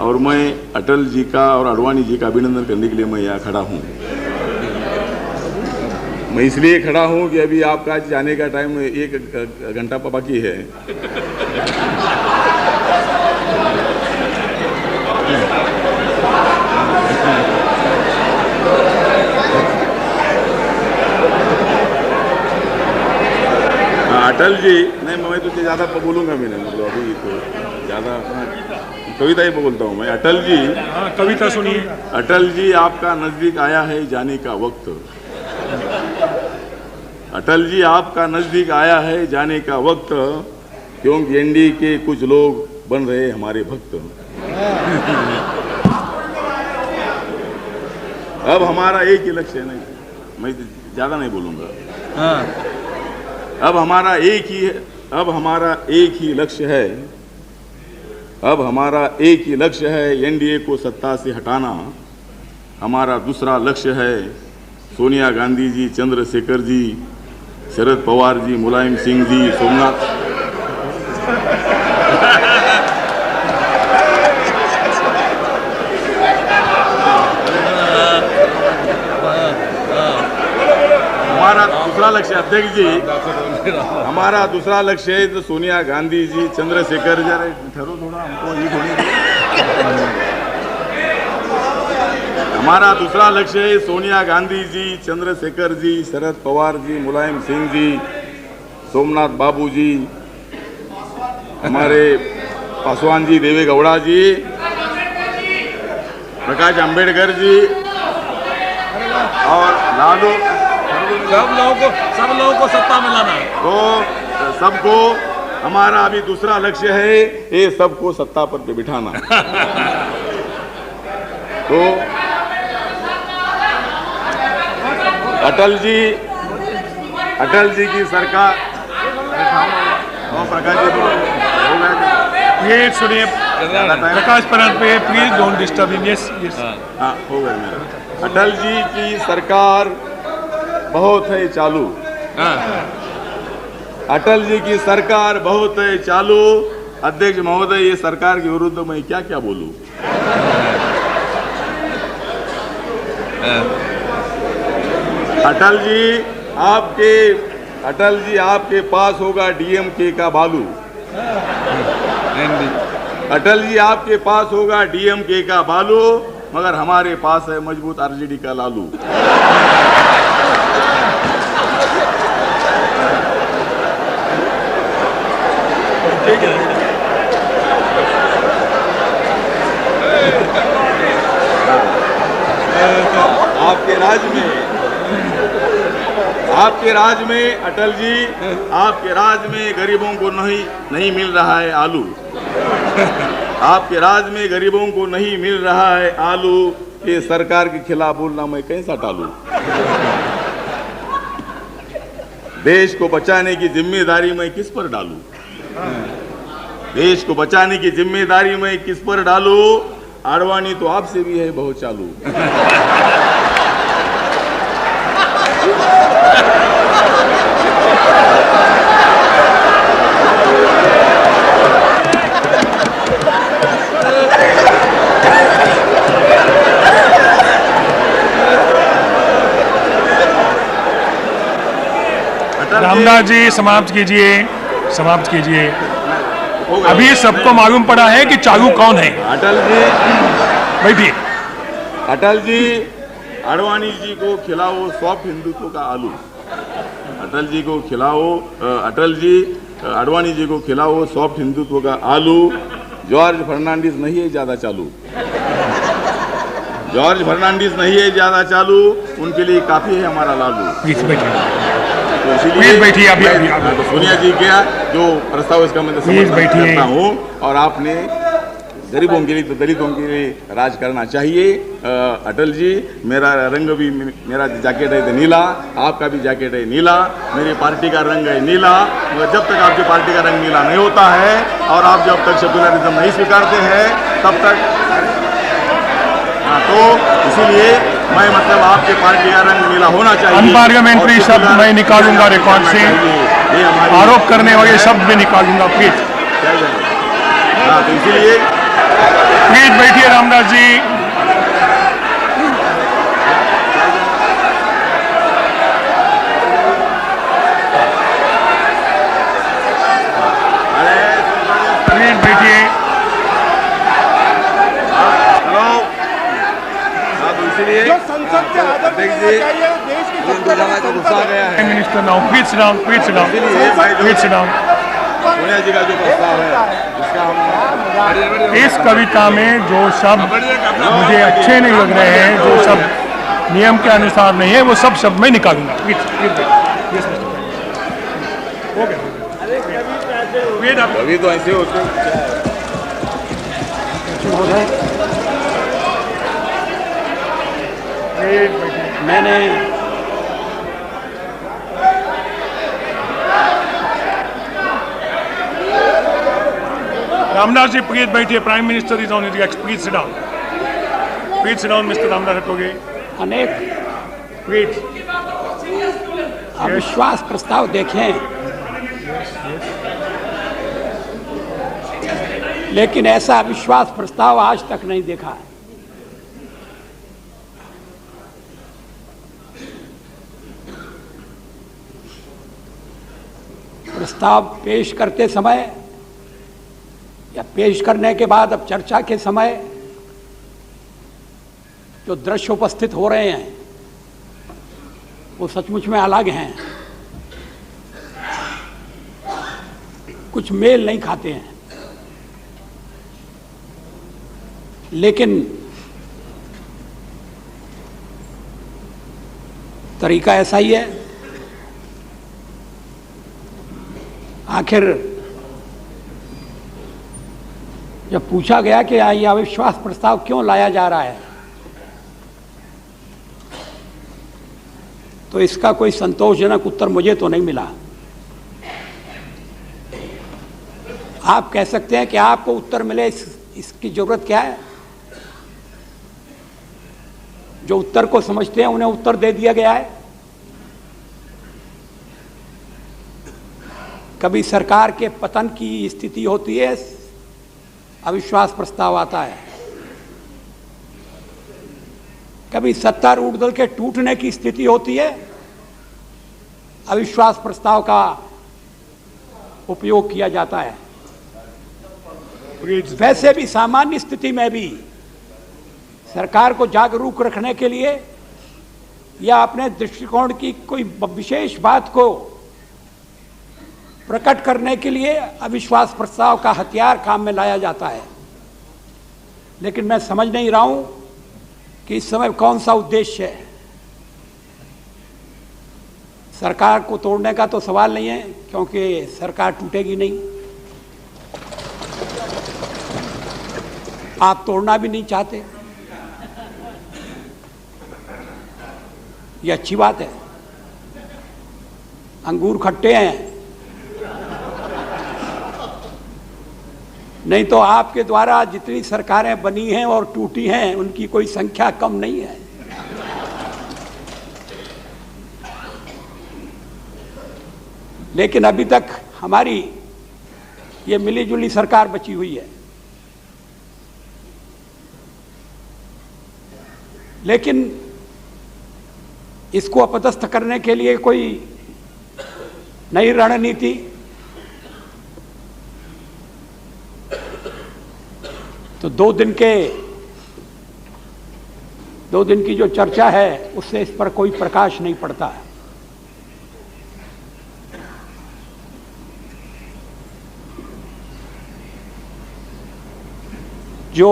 और मैं अटल जी का और आडवाणी जी का अभिनंदन करने के लिए मैं यहाँ खड़ा हूँ। मैं इसलिए खड़ा हूँ कि अभी आपका जाने का टाइम 1 घंटा बाकी है। अटल जी नहीं, मैं तो ज़्यादा बोलूँगा भी नहीं, मतलब अभी तो ज़्यादा कविता ही बोलता हूँ मैं। अटल जी, कविता सुनिए। अटल जी आपका नज़दीक आया है जाने का वक्त। अटल जी आपका नज़दीक आया है जाने का वक्त, क्योंकि एनडीए के कुछ लोग बन रहे हमारे भक्त। अब हमारा एक ही लक्ष्य है, नहीं मैं ज़्यादा नहीं बोलूँगा। अब हमारा एक ही लक्ष्य है। अब हमारा एक ही लक्ष्य है एनडीए को सत्ता से हटाना। हमारा दूसरा लक्ष्य है सोनिया गांधी जी, चंद्रशेखर जी, शरद पवार जी, मुलायम सिंह जी, सोमनाथ। हमारा दूसरा लक्ष्य, अध्यक्ष जी, हमारा दूसरा लक्ष्य है तो सोनिया गांधी जी, चंद्रशेखर जी, ठहरो थोड़ा, हमको ये थोड़ी। हमारा दूसरा लक्ष्य है सोनिया गांधी जी, चंद्रशेखर जी, शरद पवार जी, मुलायम सिंह जी, सोमनाथ बाबू जी, हमारे पासवान जी, देवे गौड़ा जी, प्रकाश अंबेडकर जी और लालू, सब लोगों को सत्ता में लाना। तो सबको, हमारा अभी दूसरा लक्ष्य है ये सबको सत्ता पर बिठाना। तो अटल जी की सरकार, प्रकाश जी प्लीज सुनिए, प्रकाश परंत पे please don't disturb him. Yes yes, हाँ हो गया मेरा। अटल जी की सरकार बहुत है चालू। अटल जी की सरकार बहुत है चालू। अध्यक्ष महोदय, ये सरकार के विरुद्ध मैं क्या क्या बोलूं? अटल जी आपके पास होगा डीएमके का बालू। अटल जी आपके पास होगा डीएमके का बालू, मगर हमारे पास है मजबूत आरजेडी का लालू। आपके राज में अटल जी, आपके राज में गरीबों को नहीं मिल रहा है आलू। आपके राज में गरीबों को नहीं मिल रहा है आलू। ये सरकार के खिलाफ बोलना मैं कैसा टालूं? देश को बचाने की जिम्मेदारी मैं किस पर डालूं? देश को बचाने की जिम्मेदारी मैं किस पर डालूं? आडवाणी तो आपसे भी है बहुत चालू। रामदास जी समाप्त कीजिए। अभी सबको मालूम पड़ा है कि चालू कौन है। अटल जी बैठिए। अटल जी आडवाणी जी को खिलाओ सॉफ्ट हिंदुत्व का आलू। अटल जी को खिलाओ, अटल जी आडवाणी जी को खिलाओ सॉफ्ट हिंदुत्व का आलू। जॉर्ज फर्नांडिस नहीं है ज्यादा चालू। जॉर्ज फर्नांडिस नहीं है ज्यादा चालू, उनके लिए काफी है हमारा लालू। तो इसीलिए बैठिए। तो सोनिया जी क्या जो प्रस्ताव इसका मैं समर्थन करता हूँ। और आपने गरीबों के लिए तो दलितों के लिए राज करना चाहिए। अटल जी, मेरा रंग भी, मेरा जैकेट है नीला, आपका भी जैकेट है नीला, मेरी पार्टी का रंग है नीला। मगर जब तक आपकी पार्टी का रंग नीला नहीं होता है और आप जब तक सेक्युलरिज्म नहीं स्वीकारते हैं तब तक, तो इसीलिए मैं मतलब आपके पार्टी का रंग नीला होना चाहिए। अनपार्लियामेंट्री शब्द मैं निकालूंगा रिकॉर्ड से, आरोप करने वाले शब्द में निकालूंगा प्लीज। हाँ, तो इसीलिए प्लीज बैठिए रामदास जी। प्लीज बैठिए। जो संसद से आदर चाहिए, देश की सबसे बड़ी गुस्सा आ गया है minister now please sit down, please sit down, please sit down. Sonia ji का जो प्रस्ताव है उसका हम इस कविता में जो शब्द मुझे अच्छे नहीं लग रहे हैं, जो शब्द नियम के अनुसार नहीं है, वो सब शब्द मैं निकालूंगा। अभी तो ऐसे होते मैंने रामदास जी प्लीज बैठिए। Prime minister is on his legs, please sit down, please sit down mister Ramdas हटोगे, अनेक प्लीज। अविश्वास प्रस्ताव देखें, लेकिन ऐसा अविश्वास प्रस्ताव आज तक नहीं देखा है। प्रस्ताव पेश करते समय या पेश करने के बाद अब चर्चा के समय जो दृश्य उपस्थित हो रहे हैं वो सचमुच में अलग हैं, कुछ मेल नहीं खाते हैं। लेकिन तरीका ऐसा ही है। आखिर जब पूछा गया कि ये अविश्वास प्रस्ताव क्यों लाया जा रहा है, तो इसका कोई संतोषजनक उत्तर मुझे तो नहीं मिला। आप कह सकते हैं कि आपको उत्तर मिले, इसकी जरूरत क्या है? जो उत्तर को समझते हैं उन्हें उत्तर दे दिया गया है। कभी सरकार के पतन की स्थिति होती है, अविश्वास प्रस्ताव आता है। कभी सत्तारूढ़ दल के टूटने की स्थिति होती है, अविश्वास प्रस्ताव का उपयोग किया जाता है। वैसे भी सामान्य स्थिति में भी सरकार को जागरूक रखने के लिए या अपने दृष्टिकोण की कोई विशेष बात को प्रकट करने के लिए अविश्वास प्रस्ताव का हथियार काम में लाया जाता है। लेकिन मैं समझ नहीं रहा हूं कि इस समय कौन सा उद्देश्य है। सरकार को तोड़ने का तो सवाल नहीं है, क्योंकि सरकार टूटेगी नहीं। आप तोड़ना भी नहीं चाहते, ये अच्छी बात है। अंगूर खट्टे हैं, नहीं तो आपके द्वारा जितनी सरकारें बनी हैं और टूटी हैं उनकी कोई संख्या कम नहीं है। लेकिन अभी तक हमारी ये मिलीजुली सरकार बची हुई है। लेकिन इसको अपदस्थ करने के लिए कोई नई रणनीति, तो दो दिन की जो चर्चा है उससे इस पर कोई प्रकाश नहीं पड़ता है। जो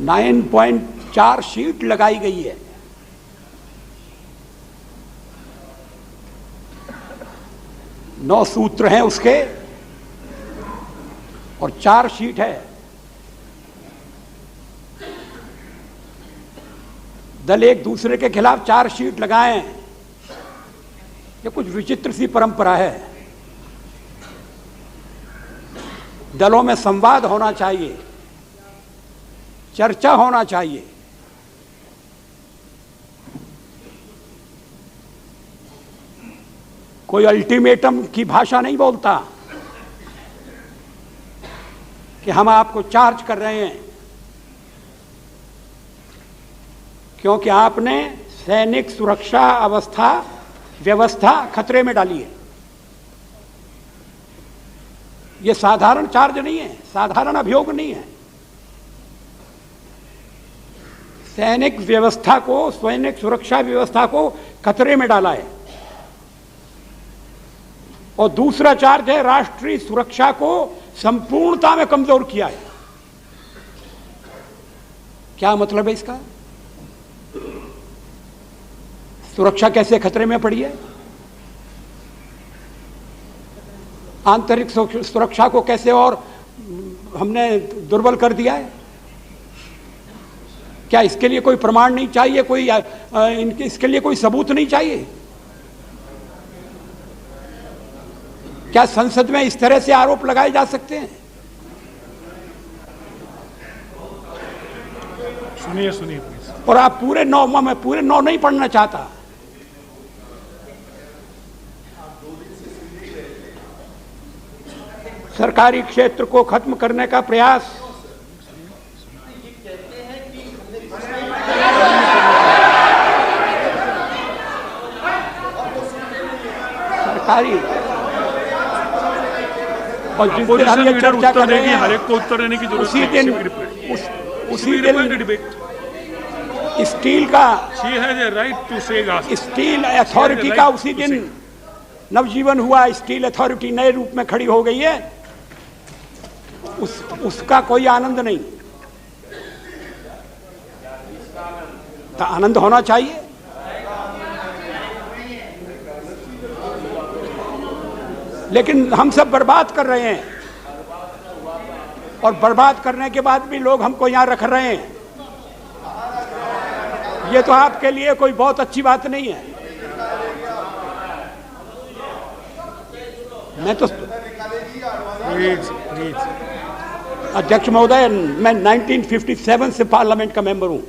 9.4 शीट लगाई गई है, नौ सूत्र हैं उसके और 4 शीट है। दल एक दूसरे के खिलाफ 4 शीट लगाएं, ये कुछ विचित्र सी परंपरा है। दलों में संवाद होना चाहिए, चर्चा होना चाहिए। कोई अल्टीमेटम की भाषा नहीं बोलता। कि हम आपको चार्ज कर रहे हैं क्योंकि आपने सैनिक सुरक्षा व्यवस्था खतरे में डाली है। यह साधारण चार्ज नहीं है, साधारण अभियोग नहीं है। सैनिक सुरक्षा व्यवस्था को खतरे में डाला है। और दूसरा चार्ज है राष्ट्रीय सुरक्षा को संपूर्णता में कमजोर किया है। क्या मतलब है इसका? सुरक्षा कैसे खतरे में पड़ी है? आंतरिक सुरक्षा को कैसे और हमने दुर्बल कर दिया है? क्या इसके लिए कोई प्रमाण नहीं चाहिए? इसके लिए कोई सबूत नहीं चाहिए? क्या संसद में इस तरह से आरोप लगाए जा सकते हैं? सुनिए प्लीज। और आप पूरे 9 में पूरे 9 नहीं पढ़ना चाहता। सरकारी क्षेत्र को खत्म करने का प्रयास सरकारी और जिस दिन हम ये चर्चा कर रहे हैं हर एक को उत्तर देने की जरूरत उसी दिन स्टील का स्टील अथॉरिटी का उसी दिन नवजीवन हुआ। स्टील अथॉरिटी नए रूप में खड़ी हो गई है। उसका कोई आनंद नहीं। तो आनंद होना चाहिए। लेकिन हम सब बर्बाद कर रहे हैं और बर्बाद करने के बाद भी लोग हमको यहां रख रहे हैं। ये तो आपके लिए कोई बहुत अच्छी बात नहीं है। मैं तो अध्यक्ष महोदय, मैं 1957 से पार्लियामेंट का मेंबर हूं।